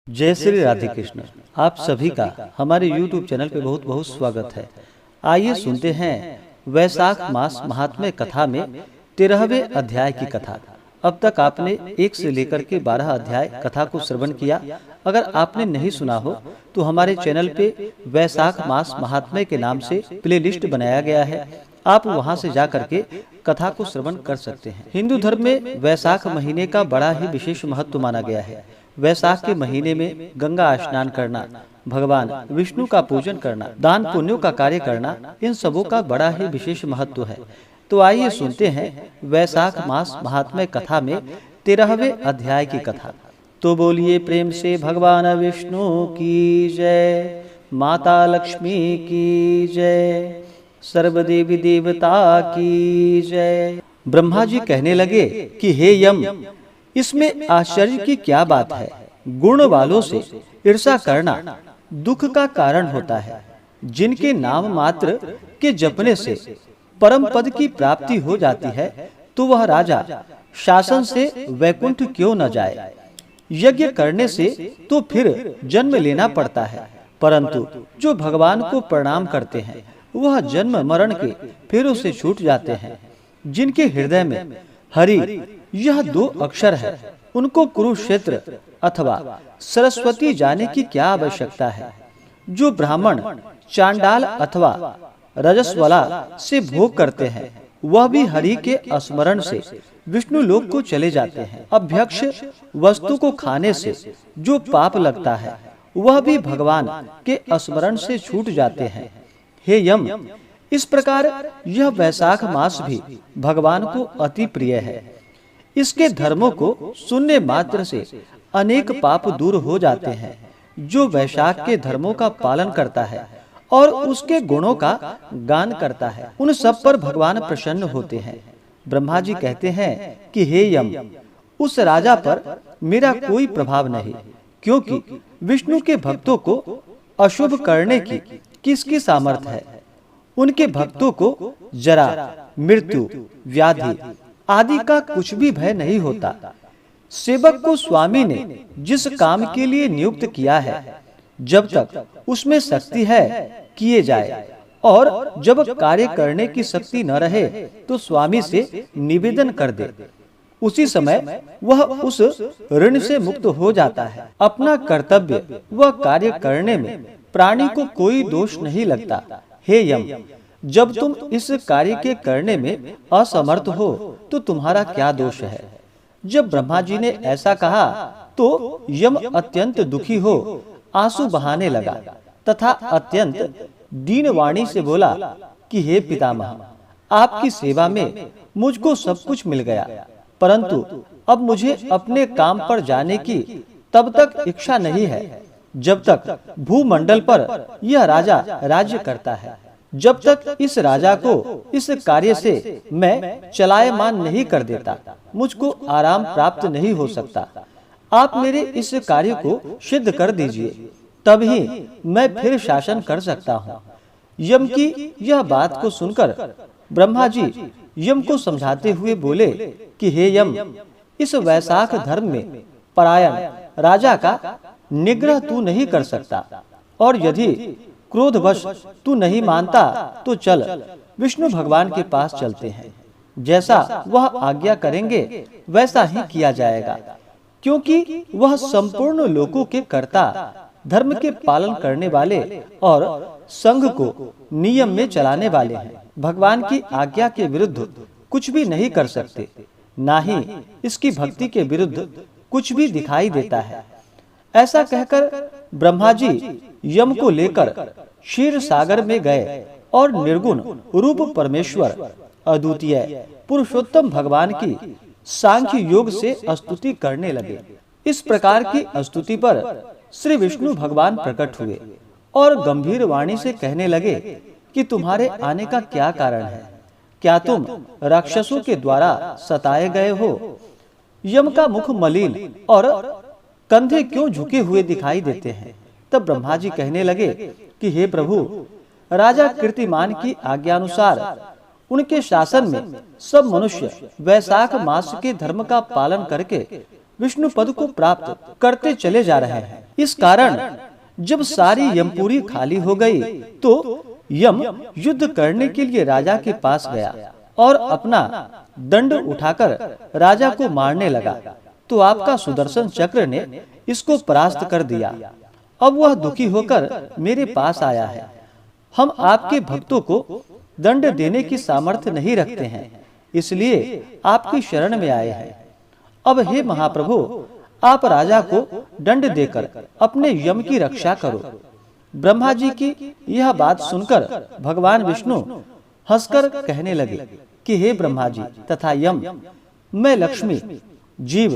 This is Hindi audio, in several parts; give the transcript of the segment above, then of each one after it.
जय श्री राधे कृष्ण। आप सभी का हमारे YouTube चैनल पे बहुत बहुत स्वागत है। आइए सुनते हैं वैशाख मास महात्म्य कथा में 13वें अध्याय की कथा। अब तक आपने 1 से लेकर के 12 अध्याय कथा को श्रवण किया। अगर आपने नहीं सुना हो तो हमारे चैनल पे वैशाख मास महात्म्य के नाम से प्लेलिस्ट बनाया गया है, आप वहां से जा करके कथा को श्रवण कर सकते हैं। हिंदू धर्म में वैशाख महीने का बड़ा ही विशेष महत्व माना गया है। वैशाख के महीने में गंगा स्नान करना, भगवान विष्णु का पूजन करना, दान पुण्यों का कार्य करना, इन सबों का बड़ा ही विशेष महत्व है। तो आइए सुनते हैं वैशाख मास महात्म्य कथा में 13वें अध्याय की कथा। तो बोलिए प्रेम से भगवान विष्णु की जय, माता लक्ष्मी की जय, सर्वदेवी देवता की जय। ब्रह्मा जी कहने लगे कि हे यम, इसमें आश्चर्य की क्या बात है। गुण वालों से ईर्ष्या करना दुख का कारण होता है। जिनके नाम मात्र के जपने से परम पद की प्राप्ति हो जाती है, तो वह राजा शासन से वैकुंठ क्यों न जाए। यज्ञ करने से तो फिर जन्म लेना पड़ता है, परंतु जो भगवान को प्रणाम करते हैं वह जन्म मरण के फेरों से छूट जाते हैं। जिनके हृदय में हरि यह 2 अक्षर है, उनको कुरुक्षेत्र अथवा सरस्वती जाने की क्या आवश्यकता है। जो ब्राह्मण चांडाल अथवा रजस्वला से भोग करते हैं, वह भी हरि के स्मरण से विष्णु लोक को चले जाते हैं। अभ्यक्ष वस्तु को खाने से जो पाप लगता है, वह भी भगवान के स्मरण से छूट जाते हैं। हे यम, इस प्रकार यह वैशाख मास भी भगवान को अति प्रिय है। इसके धर्मों को सुनने मात्र से अनेक पाप दूर हो जाते हैं। जो वैशाख के धर्मों का पालन करता है और उसके गुणों का गान करता है, उन सब पर भगवान प्रसन्न होते हैं। ब्रह्मा जी कहते हैं कि हे यम, उस राजा पर मेरा कोई प्रभाव नहीं, क्योंकि विष्णु के भक्तों को अशुभ करने की किसकी सामर्थ्य है। उनके भक्तों को जरा, मृत्यु, व्याधि आदि का कुछ भी भय नहीं होता। सेवक को स्वामी ने जिस काम के लिए नियुक्त किया है, जब तक उसमें शक्ति है किए जाए, और जब कार्य करने की शक्ति न रहे तो स्वामी से निवेदन कर दे। उसी समय वह उस ऋण से मुक्त हो जाता है। अपना कर्तव्य वह कार्य करने में प्राणी को कोई दोष नहीं लगता। हे यम, जब तुम इस कार्य के करने में असमर्थ हो तो तुम्हारा क्या दोष है। जब ब्रह्मा जी ने ऐसा कहा तो यम अत्यंत दुखी हो आंसू बहाने लगा तथा अत्यंत दीन वाणी से बोला कि हे पितामह, आपकी सेवा में मुझको सब कुछ मिल गया, परंतु अब मुझे अपने काम पर जाने की तब तक इच्छा नहीं है जब तक भूमंडल पर यह राजा राज्य करता है। जब तक इस राजा को इस कार्य से मैं चलायमान नहीं कर देता, मुझको आराम प्राप्त नहीं हो सकता। आप मेरे इस कार्य को सिद्ध कर दीजिए, तभी मैं फिर शासन कर सकता हूँ। यम की यह बात को सुनकर ब्रह्मा जी यम को समझाते हुए बोले कि हे यम, इस वैशाख धर्म में परायण राजा का निग्रह तू नहीं कर सकता, और यदि क्रोधवश तू नहीं मानता तो चल विष्णु भगवान के पास चलते हैं। जैसा वह आज्ञा करेंगे वैसा ही किया जाएगा, क्योंकि वह संपूर्ण लोकों के कर्ता, धर्म के पालन करने वाले और संघ को नियम में चलाने वाले हैं। भगवान की आज्ञा के विरुद्ध कुछ भी नहीं कर सकते, ना ही इसकी भक्ति के विरुद्ध कुछ भी दिखाई देता है। ऐसा कहकर ब्रह्मा जी यम को लेकर क्षीर सागर में गए और निर्गुण रूप परमेश्वर अद्वितीय पुरुषोत्तम भगवान की सांख्य योग से स्तुति करने लगे। इस प्रकार की स्तुति पर श्री विष्णु भगवान प्रकट हुए और गंभीर वाणी से कहने लगे कि तुम्हारे आने का क्या कारण है। क्या तुम राक्षसों के द्वारा सताए गए हो। यम का मुख मलिन और कंधे क्यों झुके हुए दिखाई देते हैं। तब ब्रह्मा जी कहने लगे कि हे प्रभु, राजा कीर्तिमान की आज्ञानुसार उनके शासन में सब मनुष्य वैशाख मास के धर्म का पालन करके विष्णु पद को प्राप्त करते चले जा रहे हैं। इस कारण जब सारी यमपुरी खाली हो गई तो यम युद्ध करने के लिए राजा के पास गया और अपना दंड उठाकर राजा को मारने लगा। तो आपका सुदर्शन चक्र ने इसको परास्त कर दिया। अब वह दुखी होकर मेरे पास आया है। हम आपके भक्तों को दंड देने की सामर्थ्य नहीं रखते हैं, इसलिए आपकी शरण में आए हैं। अब हे महाप्रभु, आप राजा को दंड देकर अपने यम की रक्षा करो। ब्रह्मा जी की यह बात सुनकर भगवान विष्णु हंसकर कहने लगे कि हे ब्रह्मा जी तथा यम, मैं लक्ष्मी जीव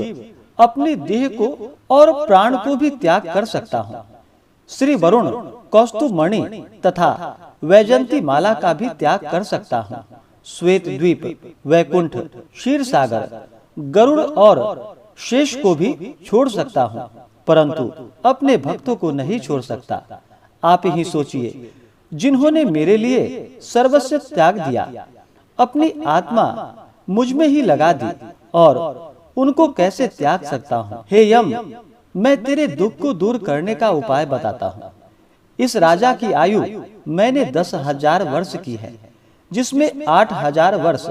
अपने देह को और प्राण को भी त्याग कर सकता हूँ। श्री वरुण कौस्तुभ मणि तथा वैजंती माला का भी त्याग कर सकता हूँ। श्वेत द्वीप, वैकुंठ, क्षीर सागर, गरुड़ और शेष को भी छोड़ सकता हूँ, परंतु अपने भक्तों को नहीं छोड़ सकता। आप ही सोचिए, जिन्होंने मेरे लिए सर्वस्व त्याग दिया, अपनी आत्मा मुझ में ही लगा दी, और उनको कैसे त्याग सकता हूँ। हे यम, मैं तेरे दुख को दूर करने का उपाय बताता हूँ। इस राजा की आयु मैंने 10,000 वर्ष की है, जिसमें 8,000 वर्ष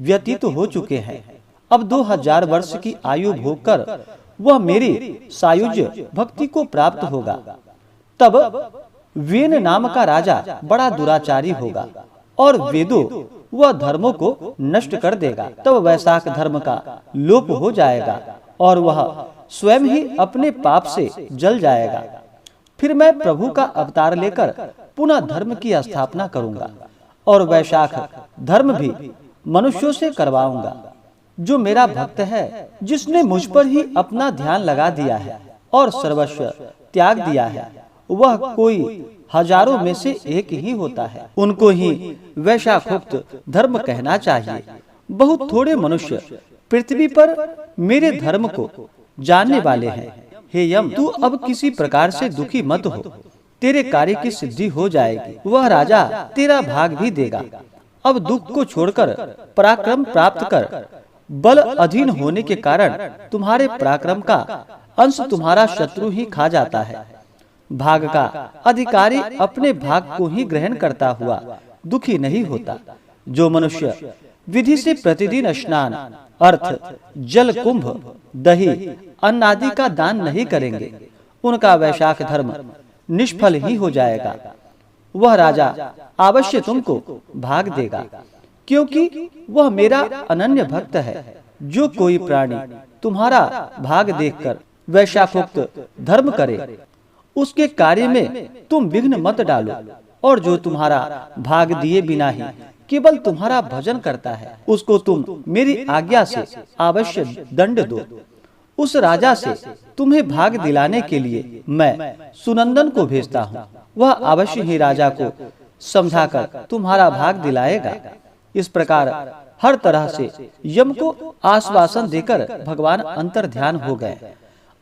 व्यतीत हो चुके हैं। अब 2,000 वर्ष की आयु भोगकर वह मेरी सायुज्य भक्ति को प्राप्त होगा। तब वेन नाम का राजा बड़ा दुराचारी होगा और वेदों वह धर्मों को नष्ट कर देगा। तब वैशाख धर्म का लोप हो जाएगा और वह स्वयं ही अपने पाप से जल जाएगा। फिर मैं प्रभु का अवतार लेकर पुनः धर्म की स्थापना करूंगा और वैशाख धर्म भी मनुष्यों से करवाऊंगा। जो मेरा भक्त है, जिसने मुझ पर ही अपना ध्यान लगा दिया है और सर्वस्व त्याग दिया है, वह कोई हजारों में से एक ही होता है। उनको ही वैशाखोक्त धर्म कहना चाहिए। बहुत थोड़े मनुष्य पृथ्वी पर मेरे धर्म को जानने वाले हैं। हे यम, तू अब किसी प्रकार से दुखी मत हो, तेरे कार्य की सिद्धि हो जाएगी। वह राजा तेरा भाग भी देगा। अब दुख को छोड़कर पराक्रम प्राप्त कर। बल अधीन होने के कारण तुम्हारे पराक्रम का अंश तुम्हारा शत्रु ही खा जाता है। भाग का अधिकारी अपने भाग को ही ग्रहण करता हुआ दुखी नहीं होता। जो मनुष्य विधि से प्रतिदिन स्नान, अर्थ, जल कुंभ, दही, अन्न आदि का दान नहीं करेंगे, उनका वैशाख धर्म निष्फल ही हो जाएगा। वह राजा अवश्य तुमको भाग देगा, क्योंकि वह मेरा अनन्य भक्त है। जो कोई प्राणी तुम्हारा भाग देखकर वैशाखोक्त धर्म करे, उसके कार्य में तुम विघ्न मत डालो, और जो तुम्हारा भाग दिए बिना ही केवल तुम्हारा भजन करता है, उसको तुम मेरी आज्ञा से अवश्य दंड दो। उस राजा से तुम्हें भाग दिलाने के लिए मैं सुनंदन को भेजता हूँ। वह अवश्य ही राजा को समझाकर तुम्हारा भाग दिलाएगा। इस प्रकार हर तरह से यम को आश्वासन देकर भगवान अंतर्ध्यान हो गए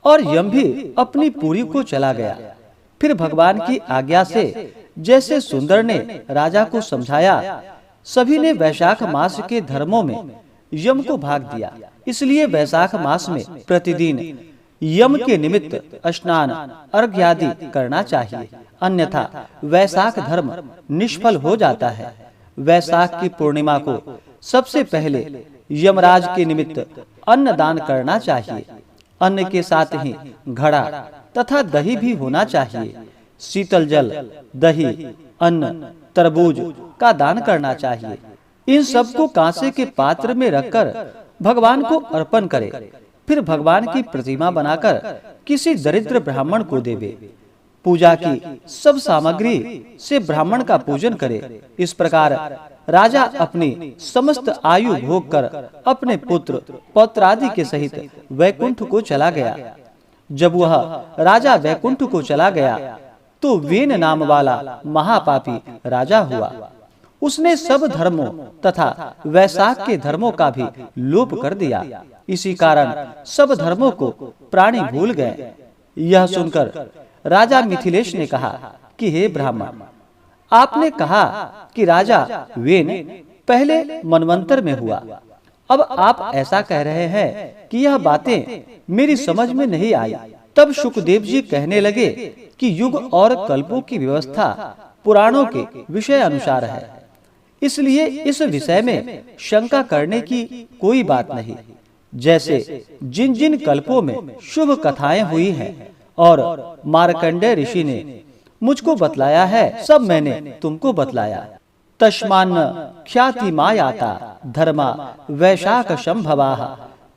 और यम भी अपनी पूरी को चला गया। फिर भगवान की आज्ञा से जैसे सुंदर ने राजा को समझाया, सभी ने वैशाख मास के धर्मों में यम को भाग दिया। इसलिए वैशाख मास में प्रतिदिन यम के निमित्त स्नान, अर्घ्य आदि करना चाहिए, अन्यथा वैशाख धर्म निष्फल हो जाता है। वैशाख की पूर्णिमा को सबसे पहले यमराज के निमित्त अन्न दान करना चाहिए। अन्न के साथ ही घड़ा तथा दही भी होना चाहिए। शीतल जल, दही, अन्न, तरबूज का दान करना चाहिए। इन सबको कांसे के पात्र में रखकर भगवान को अर्पण करे। फिर भगवान की प्रतिमा बनाकर किसी दरिद्र ब्राह्मण को देवे। पूजा की सब सामग्री से ब्राह्मण का पूजन करे। इस प्रकार राजा अपनी समस्त आयु भोग कर अपने पुत्र पौत्र आदि के सहित वैकुंठ को चला गया। जब वह राजा वैकुंठ को चला गया तो वेन नाम वाला महापापी राजा हुआ। उसने सब धर्मों तथा वैशाख के धर्मों का भी लोप कर दिया। इसी कारण सब धर्मों को प्राणी भूल गए। यह सुनकर राजा मिथिलेश ने कहा कि हे ब्राह्मण, आपने कहा कि राजा वेन पहले मनवंतर में हुआ। अब आप ऐसा कह रहे हैं कि यह बातें मेरी समझ में नहीं आई। तब शुकदेव जी कहने लगे कि युग और कल्पों की व्यवस्था पुराणों के विषय अनुसार है, इसलिए इस विषय में शंका करने की कोई बात नहीं। जैसे जिन जिन कल्पों में शुभ कथाएं हुई हैं और मार्कंडेय ऋषि ने मुझको बतलाया है, सब मैंने तुमको बतलाया। तस्मान्न ख्याति मायाता धर्मा वैशाख संभवाः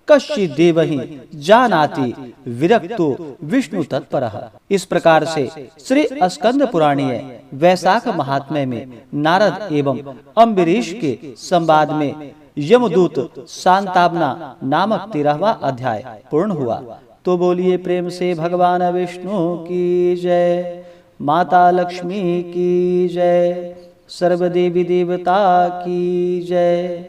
कश्चित् देवहि जानाति विरक्तो विष्णु तत्परः। इस प्रकार से श्री स्कंद पुराणीय वैशाख महात्म्य में नारद एवं अम्बरीश के संवाद में यमदूत सांतावना नामक 13वां अध्याय पूर्ण हुआ। तो बोलिए प्रेम से भगवान विष्णु की जय, माता लक्ष्मी की जय, सर्वदेवी देवता की जय।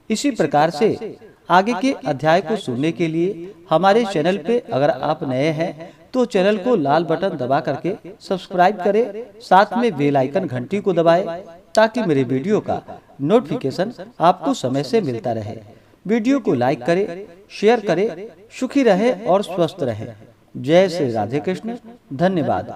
इसी प्रकार से आगे के अध्याय को सुनने के लिए हमारे चैनल पे अगर आप नए हैं तो चैनल को लाल बटन दबा करके सब्सक्राइब करें, साथ में बेल आइकन घंटी को दबाएं ताकि मेरे वीडियो का नोटिफिकेशन आपको समय से मिलता रहे। वीडियो को लाइक करें, शेयर करें। सुखी रहे और स्वस्थ रहे। जय श्री राधे कृष्ण। धन्यवाद।